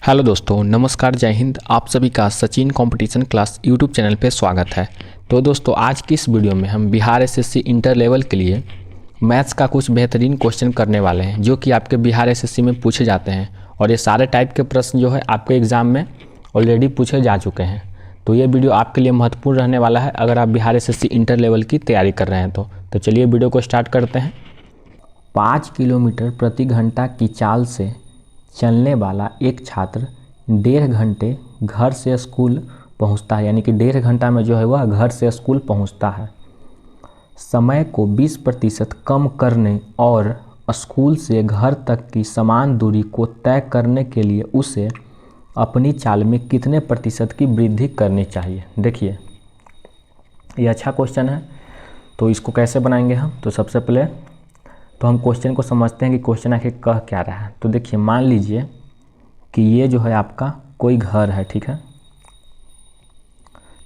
Hello दोस्तों, नमस्कार, जय हिंद। आप सभी का Sachin competition class YouTube channel पे स्वागत है। तो दोस्तों, आज की इस वीडियो में हम बिहार एसएससी इंटर लेवल के लिए मैथ्स का कुछ बेहतरीन क्वेश्चन करने वाले हैं जो कि आपके बिहार एसएससी में पूछे जाते हैं। और ये सारे टाइप के प्रश्न जो है आपके एग्ज़ाम में ऑलरेडी पूछे जा चुके हैं। तो ये वीडियो आपके लिए महत्वपूर्ण रहने वाला है अगर आप बिहार एसएससी इंटर लेवल की तैयारी कर रहे हैं तो चलिए वीडियो को स्टार्ट करते हैं। 5 किलोमीटर प्रति घंटा की चाल से चलने वाला एक छात्र 1.5 घंटे घर से स्कूल पहुंचता है, यानी कि 1.5 घंटा में जो है वह घर से स्कूल पहुंचता है। समय को 20% कम करने और स्कूल से घर तक की समान दूरी को तय करने के लिए उसे अपनी चाल में कितने प्रतिशत की वृद्धि करनी चाहिए। देखिए, ये अच्छा क्वेश्चन है। तो इसको कैसे बनाएंगे हम, तो सबसे पहले तो हम क्वेश्चन को समझते हैं कि क्वेश्चन आखिर कह क्या रहा है। तो देखिए, मान लीजिए कि ये जो है आपका कोई घर है, ठीक है।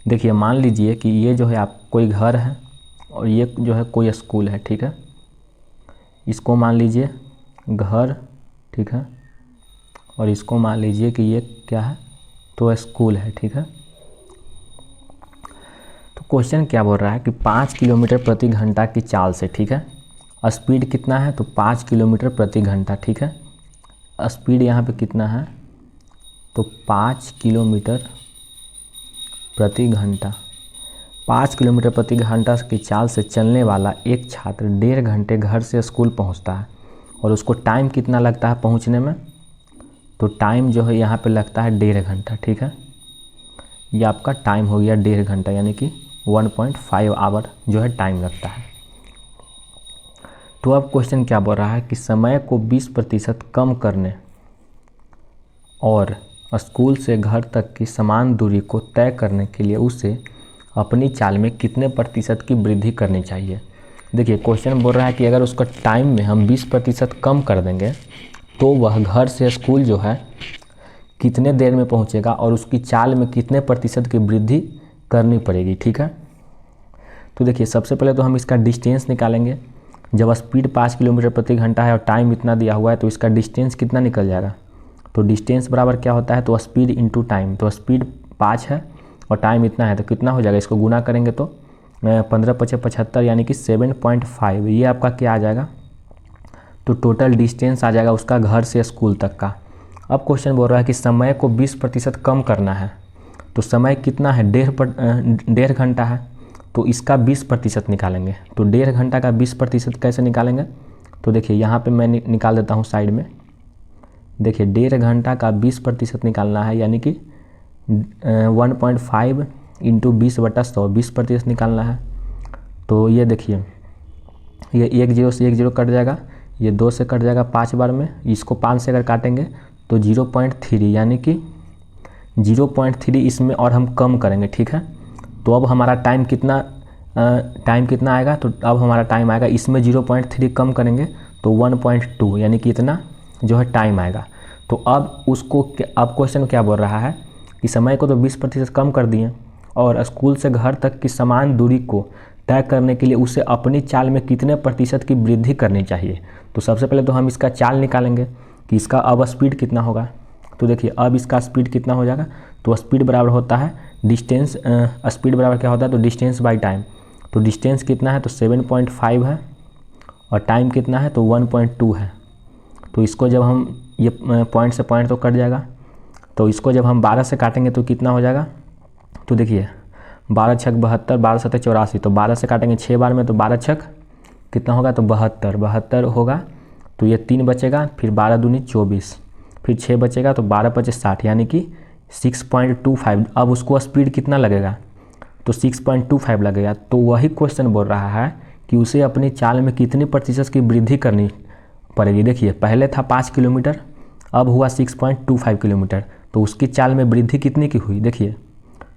देखिए, मान लीजिए कि ये जो है आप कोई घर है और ये जो है कोई स्कूल है, ठीक है। इसको मान लीजिए घर, ठीक है, और इसको मान लीजिए कि ये क्या है, तो स्कूल है, ठीक है। तो क्वेश्चन क्या बोल रहा है कि 5 किलोमीटर प्रति घंटा की चाल से, ठीक है, स्पीड कितना है, तो 5 किलोमीटर प्रति घंटा, ठीक है। स्पीड यहाँ पे कितना है, तो 5 किलोमीटर प्रति घंटा। 5 किलोमीटर प्रति घंटा की चाल से चलने वाला एक छात्र 1.5 घंटे घर से स्कूल पहुंचता है और उसको टाइम कितना लगता है पहुंचने में, तो टाइम जो है यहाँ पे लगता है 1.5 घंटा, ठीक है। ये आपका टाइम हो गया 1.5 घंटा, यानी कि 1.5 आवर जो है टाइम लगता है। तो अब क्वेश्चन क्या बोल रहा है कि समय को 20% कम करने और स्कूल से घर तक की समान दूरी को तय करने के लिए उसे अपनी चाल में कितने प्रतिशत की वृद्धि करनी चाहिए। देखिए, क्वेश्चन बोल रहा है कि अगर उसका टाइम में हम 20% कम कर देंगे तो वह घर से स्कूल जो है कितने देर में पहुंचेगा और उसकी चाल में कितने प्रतिशत की वृद्धि करनी पड़ेगी, ठीक है। तो देखिए, सबसे पहले तो हम इसका डिस्टेंस निकालेंगे। जब स्पीड 5 किलोमीटर प्रति घंटा है और टाइम इतना दिया हुआ है तो इसका डिस्टेंस कितना निकल जाएगा, तो डिस्टेंस बराबर क्या होता है, तो स्पीड इंटू टाइम। तो स्पीड 5 है और टाइम इतना है तो कितना हो जाएगा, इसको गुना करेंगे तो 15×5 = 75, यानी कि 7.5। ये आपका क्या आ जाएगा, तो टोटल डिस्टेंस आ जाएगा उसका घर से स्कूल तक का। अब क्वेश्चन बोल रहा है कि समय को 20% कम करना है, तो समय कितना है, 1.5 घंटा है, तो इसका 20% निकालेंगे। तो 1.5 घंटा का 20% कैसे निकालेंगे, तो देखिए यहाँ पे मैं निकाल देता हूँ साइड में। देखिए, 1.5 घंटा का 20% निकालना है, यानी कि 1.5 इंटू 20/100, 20% निकालना है। तो ये देखिए, ये 1 0 से 1 0 कट जाएगा, ये 2 से कट जाएगा 5 बार में, इसको 5 से अगर काटेंगे तो 0.3, यानी कि 0.3 इसमें और हम कम करेंगे, ठीक है। तो अब हमारा टाइम कितना आएगा, तो अब हमारा टाइम आएगा, इसमें 0.3 कम करेंगे तो 1.2, यानी कि इतना जो है टाइम आएगा। तो अब क्वेश्चन क्या बोल रहा है कि समय को तो 20% कम कर दिए और स्कूल से घर तक की समान दूरी को तय करने के लिए उसे अपनी चाल में कितने प्रतिशत की वृद्धि करनी चाहिए। तो सबसे पहले तो हम इसका चाल निकालेंगे कि इसका अब स्पीड कितना होगा। तो देखिए, अब इसका स्पीड कितना हो जाएगा, तो स्पीड बराबर होता है डिस्टेंस। स्पीड बराबर क्या होता है, तो डिस्टेंस बाई टाइम। तो डिस्टेंस कितना है, तो 7.5 है और टाइम कितना है, तो 1.2 है। तो इसको जब हम ये पॉइंट से पॉइंट तो कट जाएगा, तो इसको जब हम 12 से काटेंगे तो कितना हो जाएगा, तो देखिए 12 छक 72, 12 7 84, तो 12 से काटेंगे 6 बार में, तो 12 छक कितना होगा, तो 72 होगा। तो ये 3 बचेगा, फिर 12 दूनी 24, फिर 6 बचेगा, तो 12 × 5 = 60, यानी कि 6.25। अब उसको स्पीड कितना लगेगा, तो 6.25 लगेगा। तो वही क्वेश्चन बोल रहा है कि उसे अपनी चाल में कितनी प्रतिशत की वृद्धि करनी पड़ेगी। देखिए, पहले था 5 किलोमीटर, अब हुआ 6.25 किलोमीटर, तो उसकी चाल में वृद्धि कितनी की हुई। देखिए,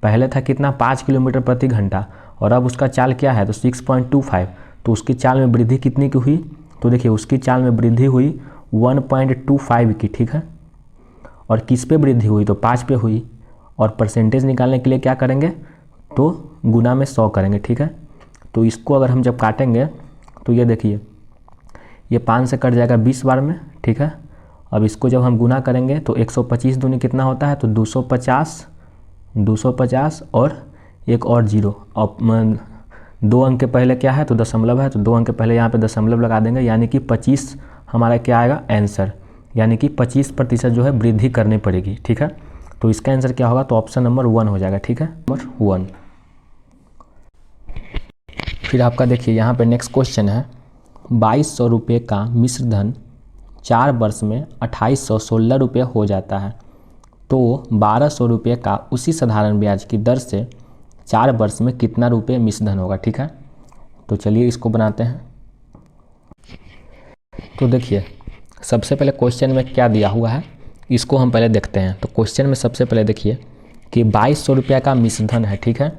पहले था कितना, 5 किलोमीटर प्रति घंटा, और अब उसका चाल क्या है, तो 6.25, तो उसकी चाल में वृद्धि कितनी की हुई, तो देखिए उसकी चाल में वृद्धि हुई 1.25 की, ठीक है। और किस पे वृद्धि हुई, तो 5 पे हुई। और परसेंटेज निकालने के लिए क्या करेंगे, तो गुना में 100 करेंगे, ठीक है। तो इसको अगर हम जब काटेंगे तो ये देखिए, ये 5 से कट जाएगा 20 बार में, ठीक है। अब इसको जब हम गुना करेंगे तो 125 दूनी कितना होता है, तो 250 और एक और जीरो, और 2 अंक के पहले क्या है, तो दशमलव है, तो 2 अंक के पहले यहाँ पे दशमलव लगा देंगे, यानी कि 25 हमारा क्या आएगा आंसर, यानी कि 25% जो है वृद्धि करनी पड़ेगी। ठीक है, तो इसका आंसर क्या होगा, तो ऑप्शन नंबर 1 हो जाएगा। ठीक है, नंबर 1। फिर आपका देखिए यहाँ पे नेक्स्ट क्वेश्चन है, 2200 रुपये का मिश्र धन 4 वर्ष में 2816 रुपये हो जाता है, तो 1200 रुपये का उसी साधारण ब्याज की दर से 4 वर्ष में कितना रुपये मिश्र धन होगा। ठीक है, तो चलिए इसको बनाते हैं। तो देखिए सबसे पहले क्वेश्चन में क्या दिया हुआ है इसको हम पहले देखते हैं। तो क्वेश्चन में सबसे पहले देखिए कि 2200 रुपये का मिश्र धन है। ठीक है,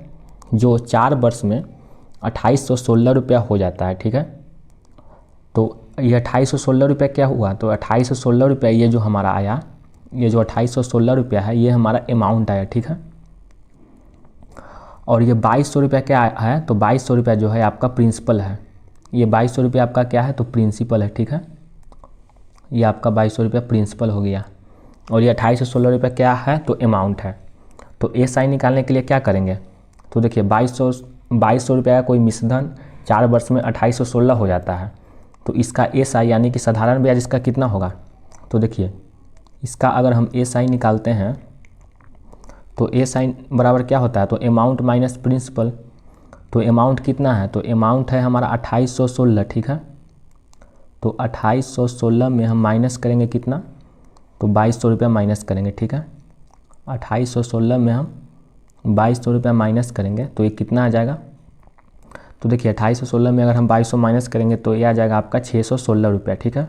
जो 4 वर्ष में 2816 रुपया हो जाता है। ठीक है, तो ये 2816 रुपया क्या हुआ, तो 2816 रुपया ये जो हमारा आया, ये जो 2816 रुपया है ये हमारा अमाउंट आया। ठीक है, और ये 2200 रुपया क्या है, तो 2200 रुपया जो है आपका प्रिंसिपल है। ये 2200 रुपया आपका क्या है, तो प्रिंसिपल है। ठीक है, ये आपका 2200 रुपया प्रिंसिपल हो गया, और ये 2816 रुपया क्या है, तो अमाउंट है। तो एसआई निकालने के लिए क्या करेंगे, तो देखिए 2200 रुपया का कोई मिश्र धन 4 वर्ष में 2816 हो जाता है, तो इसका एसआई यानी कि साधारण ब्याज इसका कितना होगा। तो देखिए इसका अगर हम एसआई निकालते हैं तो एसआई बराबर क्या होता है, तो अमाउंट माइनस प्रिंसिपल। तो अमाउंट कितना है, तो अमाउंट है हमारा 2816। ठीक है, तो 2816 में हम माइनस करेंगे कितना, तो 2200 रुपया माइनस करेंगे। ठीक है, 2816 में हम 2200 रुपया माइनस करेंगे तो ये कितना आ जाएगा, तो देखिए 2816 में अगर हम 2200 माइनस करेंगे तो ये आ जाएगा आपका 616 रुपया। ठीक है,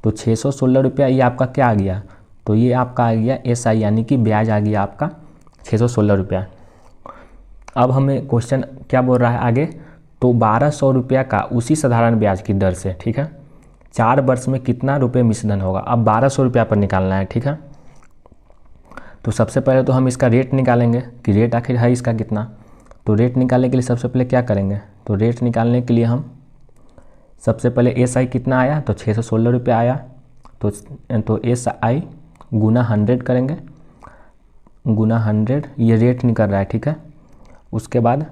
तो 616 रुपया ये आपका क्या आ गया, तो ये आपका आ गया एसआई यानी कि ब्याज आ गया आपका 616 रुपया। अब हमें क्वेश्चन क्या बोल रहा है आगे, तो 1200 रुपया का उसी साधारण ब्याज की दर से, ठीक है, 4 वर्ष में कितना रुपये मिश्र धन होगा। अब 1200 रुपया पर निकालना है। ठीक है, तो सबसे पहले तो हम इसका रेट निकालेंगे कि रेट आखिर है इसका कितना। तो रेट निकालने के लिए सबसे पहले क्या करेंगे, तो रेट निकालने के लिए हम सबसे पहले एसआई कितना आया, तो 616 रुपया आया, तो एसआई गुना 100 करेंगे, गुना 100, ये रेट निकल रहा है। ठीक है, उसके बाद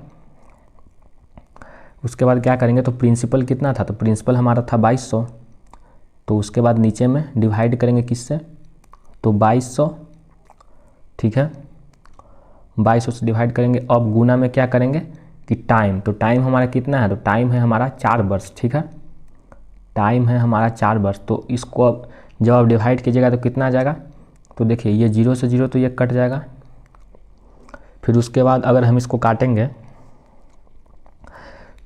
क्या करेंगे, तो प्रिंसिपल कितना था, तो प्रिंसिपल हमारा था 2200, तो उसके बाद नीचे में डिवाइड करेंगे किससे, तो 2200। ठीक है, 2200 से डिवाइड करेंगे। अब गुना में क्या करेंगे कि टाइम, तो टाइम हमारा कितना है, तो टाइम है हमारा 4 वर्ष। ठीक है, टाइम है हमारा 4 वर्ष, तो इसको अब जब आप डिवाइड कीजिएगा तो कितना आ जाएगा, तो देखिए ये 0 से 0 तो ये कट जाएगा। फिर उसके बाद अगर हम इसको काटेंगे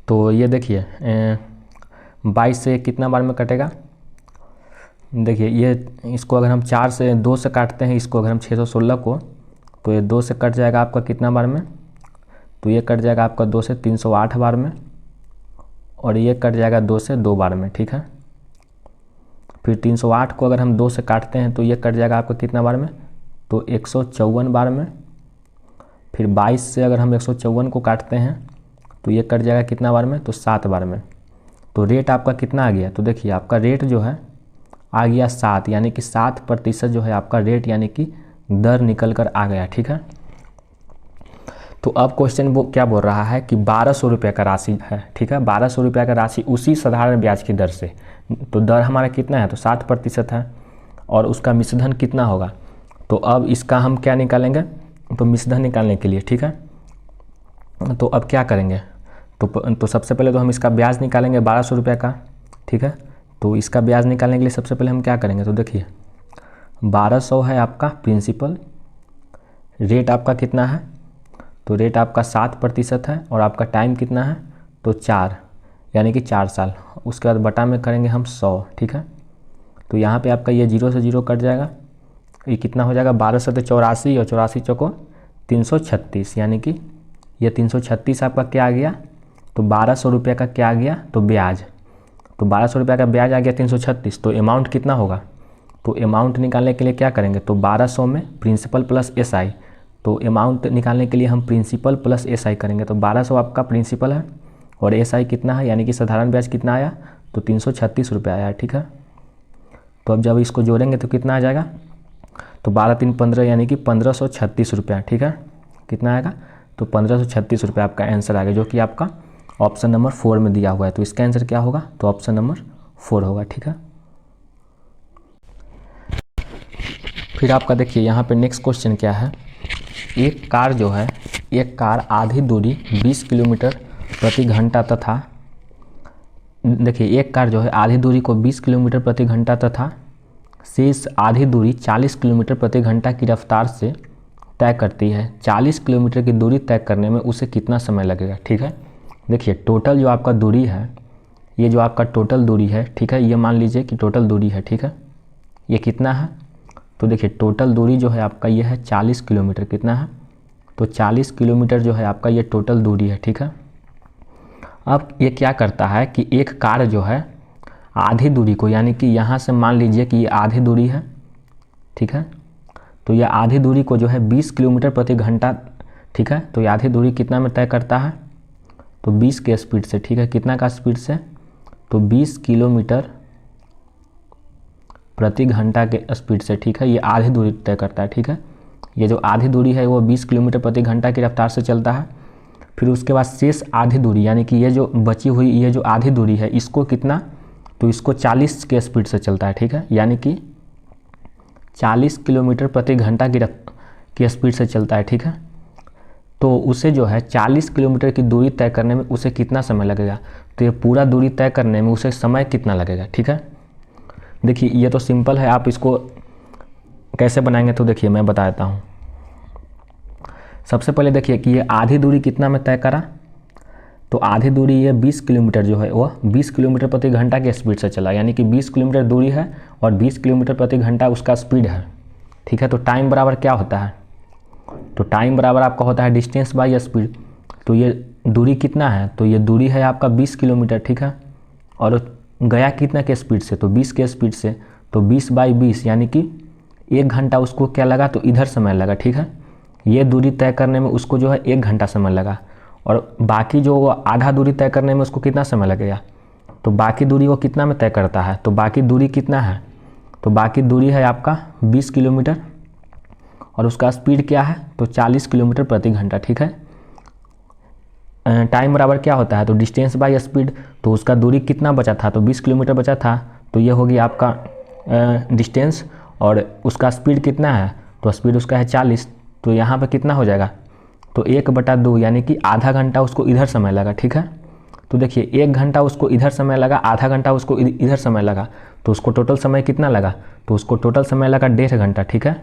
तो ये देखिए 22 से कितना बार में कटेगा, देखिए ये इसको अगर हम 4 से 2 से काटते हैं, इसको अगर हम 616 को, तो ये 2 से कट जाएगा आपका कितना बार में, तो ये कट जाएगा आपका 2 से 308 बार में, और ये कट जाएगा 2 से 2 बार में। ठीक है, फिर 308 को अगर हम 2 से काटते हैं तो ये कट जाएगा आपका कितना बार में, तो 154 बार में। फिर 22 से अगर हम 154 को काटते हैं तो ये कट जाएगा कितना बार में, तो 7 बार में। तो रेट आपका कितना आ गया, तो देखिए आपका रेट जो है आ गया 7, यानी कि 7% जो है आपका रेट यानी कि दर निकल कर आ गया। ठीक है, तो अब क्वेश्चन वो क्या बोल रहा है कि 1200 रुपये का राशि है। ठीक है, 1200 रुपये का राशि उसी साधारण ब्याज की दर से, तो दर हमारा कितना है, तो 7% है, और उसका मिश्र धन कितना होगा। तो अब इसका हम क्या निकालेंगे, तो मिश्र धन निकालने के लिए, ठीक है, तो अब क्या करेंगे, तो सबसे पहले तो हम इसका ब्याज निकालेंगे 1200 रुपये का। ठीक है, तो इसका ब्याज निकालने के लिए सबसे पहले हम क्या करेंगे, तो देखिए 1200 है आपका प्रिंसिपल, रेट आपका कितना है, तो रेट आपका 7% है, और आपका टाइम कितना है, तो 4, यानी कि 4 साल। उसके बाद बटा में करेंगे हम 100। ठीक है, तो यहाँ पे आपका ये 0 से 0 कट जाएगा, ये कितना हो जाएगा 12 से 84, और 84 चौको 336, यानी कि ये 336 आपका क्या आ गया, तो 1200 रुपये का क्या आ गया, तो ब्याज। तो 1200 रुपये का ब्याज आ गया 336, तो अमाउंट कितना होगा, तो अमाउंट निकालने के लिए क्या करेंगे, तो 1200 में प्रिंसिपल प्लस एसआई, तो अमाउंट निकालने के लिए हम प्रिंसिपल प्लस एसआई करेंगे। तो 1200 आपका प्रिंसिपल है और एसआई कितना है, यानी कि साधारण ब्याज कितना आया, तो 336 रुपये आया। ठीक है, तो अब जब इसको जोड़ेंगे तो कितना आ जाएगा, तो 12 3 15 यानी कि 1536 रुपया। ठीक है, कितना आएगा, तो 1536 रुपया आपका आंसर आ गया, जो कि आपका ऑप्शन नंबर 4 में दिया हुआ है। तो इसका आंसर क्या होगा, तो ऑप्शन नंबर 4 होगा। ठीक है, फिर आपका देखिए यहाँ पे नेक्स्ट क्वेश्चन क्या है। एक कार आधी दूरी 20 किलोमीटर प्रति घंटा तथा देखिए एक कार जो है आधी दूरी को 20 किलोमीटर प्रति घंटा तथा शेष आधी दूरी 40 किलोमीटर प्रति घंटा की रफ्तार से तय करती है। 40 किलोमीटर की दूरी तय करने में उसे कितना समय लगेगा। ठीक है, देखिए टोटल जो आपका दूरी है, ये जो आपका टोटल दूरी है, ठीक है, ये मान लीजिए कि टोटल दूरी है। ठीक है, ये कितना है, तो देखिए टोटल दूरी जो है आपका ये है 40 किलोमीटर। कितना है, तो 40 किलोमीटर जो है आपका ये टोटल दूरी है। ठीक है, अब ये क्या करता है कि एक कार जो है आधी दूरी को, यानी कि यहाँ से मान लीजिए कि ये आधी दूरी है। ठीक है, तो ये आधी दूरी को जो है 20 किलोमीटर प्रति घंटा, ठीक है, तो ये आधी दूरी कितना में तय करता है, तो 20 के स्पीड से। ठीक है, कितना का स्पीड से, तो 20 किलोमीटर प्रति घंटा के स्पीड से। ठीक है, ये आधी दूरी तय करता है। ठीक है, ये जो आधी दूरी है वो 20 किलोमीटर प्रति घंटा की रफ्तार से चलता है। फिर उसके बाद शेष आधी दूरी, यानी कि ये जो बची हुई ये जो आधी दूरी है, इसको कितना, तो इसको 40 के स्पीड से चलता है। ठीक है, यानी कि 40 किलोमीटर प्रति घंटा की स्पीड से चलता है। ठीक है, तो उसे जो है 40 किलोमीटर की दूरी तय करने में उसे कितना समय लगेगा, तो ये पूरा दूरी तय करने में उसे समय कितना लगेगा। ठीक है, देखिए ये तो सिंपल है, आप इसको कैसे बनाएंगे, तो देखिए मैं बता देता हूँ। सबसे पहले देखिए कि ये आधी दूरी कितना में तय करा, तो आधी दूरी ये 20 किलोमीटर जो है वो 20 किलोमीटर प्रति घंटा के स्पीड से चला, यानी कि 20 किलोमीटर दूरी है और 20 किलोमीटर प्रति घंटा उसका स्पीड है। ठीक है, तो टाइम बराबर क्या होता है, तो टाइम बराबर आपका होता है डिस्टेंस बाय स्पीड। तो ये दूरी कितना है, तो ये दूरी है आपका 20 किलोमीटर। ठीक है, और गया कितना के स्पीड से, तो 20 के स्पीड से, तो 20 बाई 20 यानी कि 1 घंटा उसको क्या लगा, तो इधर समय लगा। ठीक है, ये दूरी तय करने में उसको जो है 1 घंटा समय लगा, और बाकी जो आधा दूरी तय करने में उसको कितना समय लगेगा, तो बाकी दूरी वो कितना में तय करता है, तो बाकी दूरी कितना है, तो बाकी दूरी है आपका 20 किलोमीटर और उसका स्पीड क्या है, तो 40 किलोमीटर प्रति घंटा। ठीक है, टाइम बराबर क्या होता है, तो डिस्टेंस बाय स्पीड। तो उसका दूरी कितना बचा था, तो 20 किलोमीटर बचा था, तो ये होगी आपका डिस्टेंस, और उसका स्पीड कितना है, तो स्पीड उसका है 40। तो यहाँ पे कितना हो जाएगा, तो 1/2 यानी कि आधा घंटा उसको इधर समय लगा। ठीक है, तो देखिए 1 घंटा उसको इधर समय लगा, आधा घंटा उसको इधर समय लगा, तो उसको टोटल समय कितना लगा, तो उसको टोटल समय लगा 1.5 घंटा। ठीक है,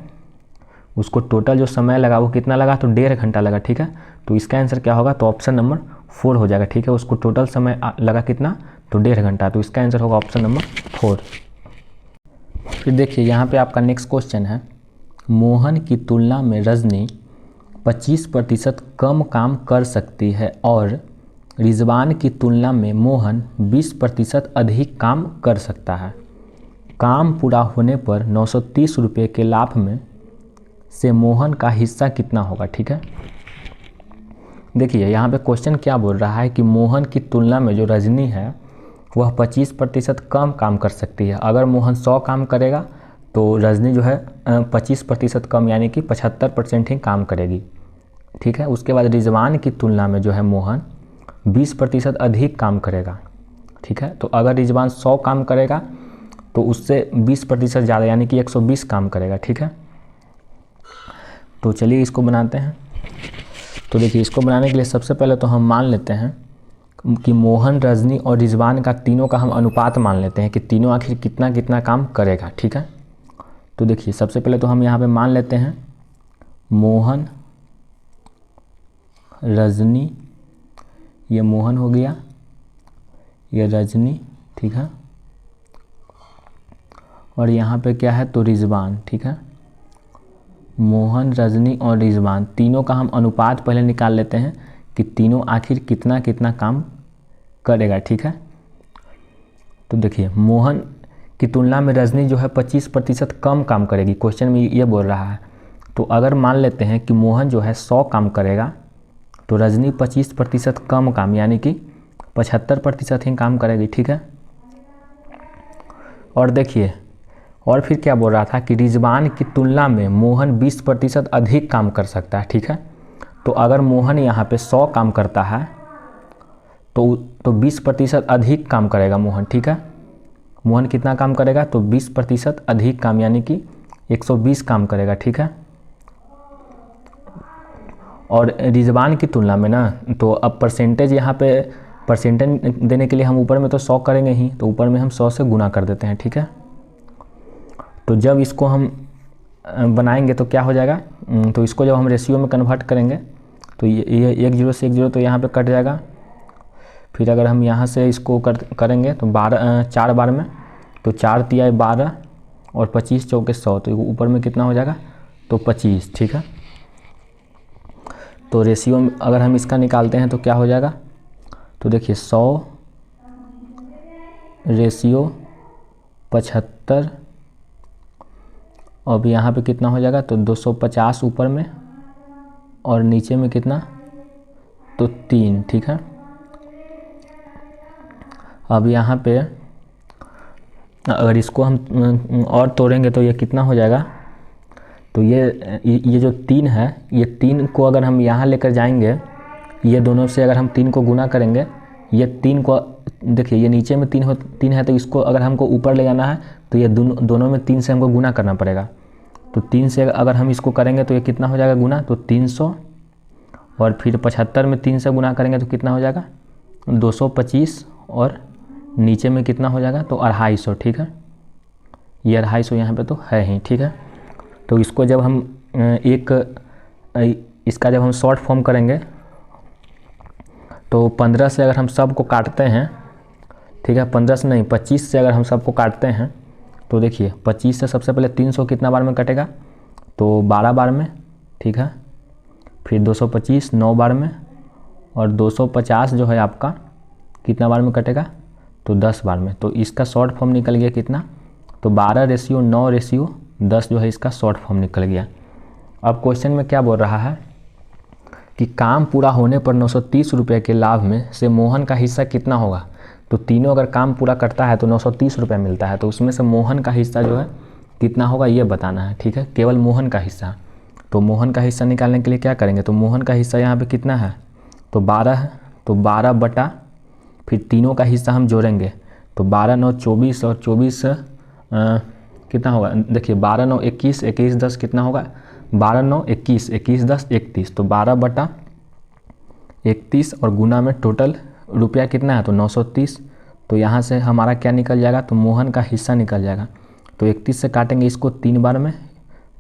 उसको टोटल जो समय लगा वो कितना लगा, तो 1.5 घंटा लगा। ठीक है, तो इसका आंसर क्या होगा, तो ऑप्शन नंबर 4 हो जाएगा। ठीक है, उसको टोटल समय लगा कितना, तो 1.5 घंटा, तो इसका आंसर होगा ऑप्शन नंबर 4। फिर देखिए यहाँ पे आपका नेक्स्ट क्वेश्चन है, मोहन की तुलना में रजनी 25% कम काम कर सकती है और रिजवान की तुलना में मोहन 20% अधिक काम कर सकता है। काम पूरा होने पर 930 रुपये के लाभ में से मोहन का हिस्सा कितना होगा। ठीक है, देखिए यहाँ पे क्वेश्चन क्या बोल रहा है कि मोहन की तुलना में जो रजनी है वह 25% कम काम कर सकती है। अगर मोहन 100 काम करेगा तो रजनी जो है 25% कम, यानी कि 75% ही काम करेगी। ठीक है, उसके बाद रिजवान की तुलना में जो है मोहन 20% अधिक काम करेगा। ठीक है, तो अगर रिजवान 100 काम करेगा तो उससे 20% ज़्यादा, यानी कि 120 काम करेगा। ठीक है, तो चलिए इसको बनाते हैं। तो देखिए इसको बनाने के लिए सबसे पहले तो हम मान लेते हैं कि मोहन, रजनी और रिजवान का तीनों का हम अनुपात मान लेते हैं कि तीनों आखिर कितना कितना काम करेगा। ठीक है, तो देखिए सबसे पहले तो हम यहाँ पे मान लेते हैं मोहन, रजनी, ये मोहन हो गया, ये रजनी। ठीक है, और यहाँ पे क्या है, तो रिजवान। ठीक है, मोहन, रजनी और रिजवान तीनों का हम अनुपात पहले निकाल लेते हैं कि तीनों आखिर कितना कितना काम करेगा। ठीक है, तो देखिए मोहन की तुलना में रजनी जो है 25% कम काम करेगी, क्वेश्चन में ये बोल रहा है। तो अगर मान लेते हैं कि मोहन जो है 100 काम करेगा तो रजनी 25% कम काम, यानी कि 75% ही काम करेगी। ठीक है, और देखिए और फिर क्या बोल रहा था कि रिजवान की तुलना में मोहन 20% अधिक काम कर सकता है, ठीक है। तो अगर मोहन यहाँ पे 100 काम करता है तो 20% अधिक काम करेगा मोहन, ठीक है। मोहन कितना काम करेगा, तो 20% अधिक काम, यानी कि 120 काम करेगा, ठीक है। और रिजवान की तुलना में ना, तो अब परसेंटेज यहाँ पे परसेंटेज देने के लिए हम ऊपर में तो 100 करेंगे ही, तो ऊपर में हम 100 से गुना कर देते हैं, ठीक है। तो जब इसको हम बनाएंगे तो क्या हो जाएगा, तो इसको जब हम रेशियो में कन्वर्ट करेंगे तो ये 1 0 से 1 0 तो यहाँ पे कट जाएगा। फिर अगर हम यहाँ से इसको करेंगे तो 4 बार में, तो 4 तिया 12 और 25 चौके 100, तो ऊपर में कितना हो जाएगा, तो 25, ठीक है। तो रेशियो में अगर हम इसका निकालते हैं तो क्या हो जाएगा, तो देखिए 100 रेशियो 75, अब यहाँ पे कितना हो जाएगा, तो 250 ऊपर में और नीचे में कितना, तो 3, ठीक है। अब यहाँ पे अगर इसको हम और तोड़ेंगे तो ये कितना हो जाएगा, तो ये जो 3 है, ये 3 को अगर हम यहाँ लेकर जाएंगे, ये दोनों से अगर हम 3 को गुना करेंगे, ये 3 को देखिए, ये नीचे में 3 है, तो इसको अगर हमको ऊपर ले जाना है तो ये दोनों में 3 से हमको गुना करना पड़ेगा। तो 3 से अगर हम इसको करेंगे तो ये कितना हो जाएगा गुना, तो 300, और फिर 75 में 3 से गुना करेंगे तो कितना हो जाएगा, 225, और नीचे में कितना हो जाएगा, तो 250, ठीक है। ये 250 यहाँ पे तो है ही, ठीक है। तो इसको जब हम इसका जब हम शॉर्ट फॉर्म करेंगे तो 15 से अगर हम सबको काटते हैं, ठीक है, 15 से नहीं 25 से अगर हम सबको काटते हैं तो देखिए 25 से सबसे पहले 300 कितना बार में कटेगा, तो 12 बार में, ठीक है। फिर 225 9 बार में, और 250 जो है आपका कितना बार में कटेगा, तो 10 बार में। तो इसका शॉर्ट फॉर्म निकल गया कितना, तो 12:9:10 जो है इसका शॉर्ट फॉर्म निकल गया। अब क्वेश्चन में क्या बोल रहा है कि काम पूरा होने पर 930 रुपये के लाभ में से मोहन का हिस्सा कितना होगा। तो तीनों अगर काम पूरा करता है तो 930 रुपये मिलता है, तो उसमें से मोहन का हिस्सा जो है कितना होगा ये बताना है, ठीक है, केवल मोहन का हिस्सा। तो मोहन का हिस्सा निकालने के लिए क्या करेंगे, तो मोहन का हिस्सा यहाँ पे कितना है, तो 12 है, तो 12 बटा फिर तीनों का हिस्सा हम जोड़ेंगे, तो 12 9 24 और 24 कितना होगा, देखिए 12 9 21, 21 10 कितना होगा, 12 9 21, 21 10 31, तो 12 बटा 31 और गुना में टोटल रुपया कितना है, तो 930। तो यहाँ से हमारा क्या निकल जाएगा, तो मोहन का हिस्सा निकल जाएगा। तो 31 से काटेंगे इसको 3 बार में,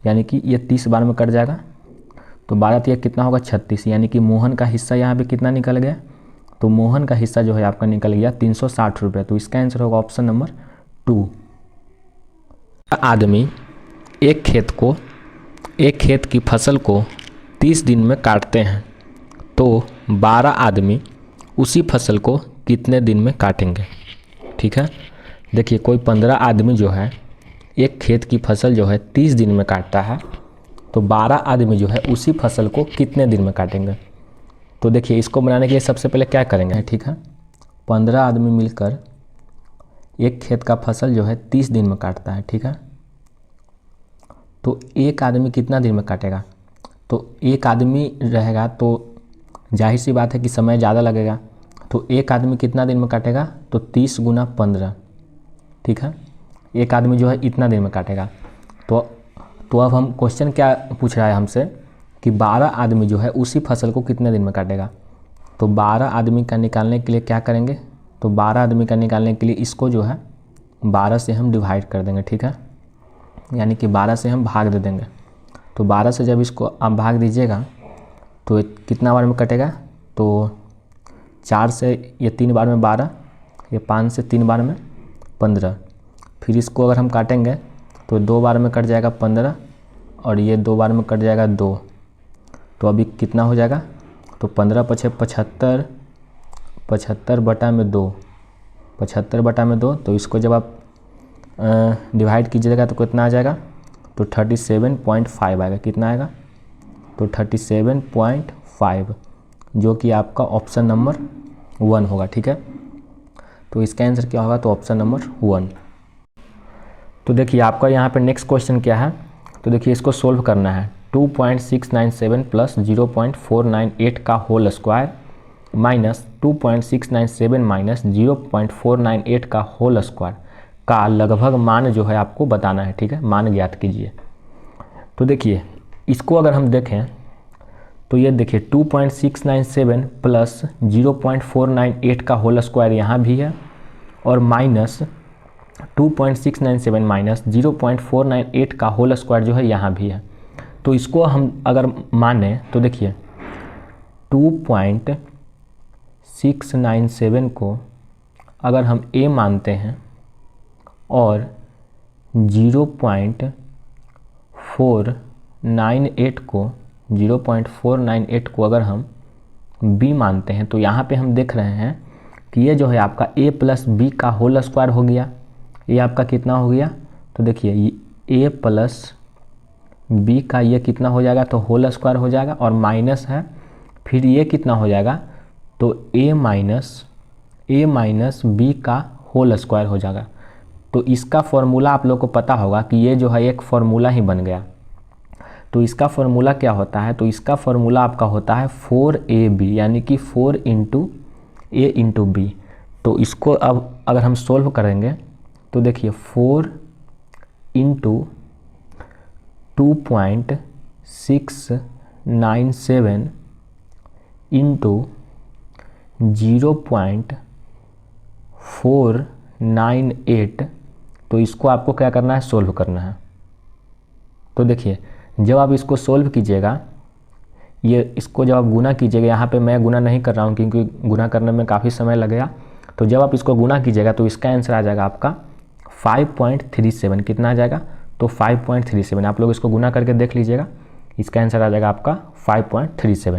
यानी कि ये 30 बार में कट जाएगा, तो 12 तिया कितना होगा 36, यानी कि मोहन का हिस्सा यहाँ पे कितना निकल गया, तो मोहन का हिस्सा जो है आपका निकल गया 360 रुपये। तो इसका आंसर होगा ऑप्शन नंबर 2। आदमी एक खेत की फसल को 30 दिन में काटते हैं, तो 12 आदमी उसी फसल को कितने दिन में काटेंगे, ठीक है। देखिए कोई 15 आदमी जो है एक खेत की फसल जो है 30 दिन में काटता है, तो 12 आदमी जो है उसी फसल को कितने दिन में काटेंगे। तो देखिए इसको बनाने के लिए सबसे पहले क्या करेंगे, ठीक है, 15 आदमी मिलकर एक खेत का फसल जो है 30 दिन में काटता है, ठीक है। तो एक आदमी कितना दिन में काटेगा, तो एक आदमी रहेगा तो जाहिर सी बात है कि समय ज़्यादा लगेगा, तो एक आदमी कितना दिन में काटेगा, तो 30 गुना 15, ठीक है। एक आदमी जो है इतना दिन में काटेगा। तो अब हम क्वेश्चन क्या पूछ रहा है हमसे कि 12 आदमी जो है उसी फसल को कितने दिन में काटेगा। तो 12 आदमी का निकालने के लिए क्या करेंगे, तो 12 आदमी का निकालने के लिए इसको जो है 12 से हम डिवाइड कर देंगे, ठीक है, यानी कि 12 से हम भाग दे देंगे। तो 12 से जब इसको आप भाग दीजिएगा तो कितना बार में कटेगा, तो 4 से ये 3 बार में 12, ये 5 से 3 बार में 15, फिर इसको अगर हम काटेंगे तो 2 बार में कट जाएगा 15, और ये 2 बार में कट जाएगा 2, तो अभी कितना हो जाएगा, तो 15 पछे 75, 75 बटा में 2, 75 बटा में 2, तो इसको जब आप डिवाइड कीजिएगा तो कितना आ जाएगा, तो 37.5 आएगा, कितना आएगा, तो 37.5, जो कि आपका ऑप्शन नंबर 1 होगा, ठीक है। तो इसका आंसर क्या होगा, तो ऑप्शन नंबर 1। तो देखिए आपका यहाँ पे नेक्स्ट क्वेश्चन क्या है, तो देखिए इसको सोल्व करना है। 2.697 प्लस 0.498 का होल स्क्वायर माइनस 2.697 माइनस 0.498 का होल स्क्वायर का लगभग मान जो है आपको बताना है, ठीक है, मान ज्ञात कीजिए। तो देखिए इसको अगर हम देखें तो ये देखिए 2.697 प्लस 0.498 का होल स्क्वायर यहाँ भी है और माइनस 2.697 माइनस 0.498 का होल स्क्वायर जो है यहाँ भी है। तो इसको हम अगर माने तो देखिए 2.697 को अगर हम a मानते हैं और 0.498 को अगर हम b मानते हैं तो यहाँ पे हम देख रहे हैं कि ये जो है आपका a प्लस बी का होल स्क्वायर हो गया। ये आपका कितना हो गया, तो देखिए a प्लस बी का ये कितना हो जाएगा, तो होल स्क्वायर हो जाएगा और माइनस है, फिर ये कितना हो जाएगा, तो a माइनस बी का होल स्क्वायर हो जाएगा। तो इसका फॉर्मूला आप लोग को पता होगा कि ये जो है एक फॉर्मूला ही बन गया। तो इसका फॉर्मूला क्या होता है, तो इसका फॉर्मूला आपका होता है 4ab यानी कि 4 इंटू ए इंटू बी। तो इसको अब अगर हम सोल्व करेंगे तो देखिए 4 इंटू 2.697 इंटू 0.498, तो इसको आपको क्या करना है, सोल्व करना है। तो देखिए जब आप इसको सोल्व कीजिएगा, ये इसको जब आप गुना कीजिएगा, यहाँ पे मैं गुना नहीं कर रहा हूँ क्योंकि गुना करने में काफ़ी समय लगेगा। तो जब आप इसको गुना कीजिएगा तो इसका आंसर आ जाएगा आपका 5.37। कितना आ जाएगा, तो 5.37। आप लोग इसको गुना करके देख लीजिएगा, इसका आंसर आ जाएगा आपका 5.37।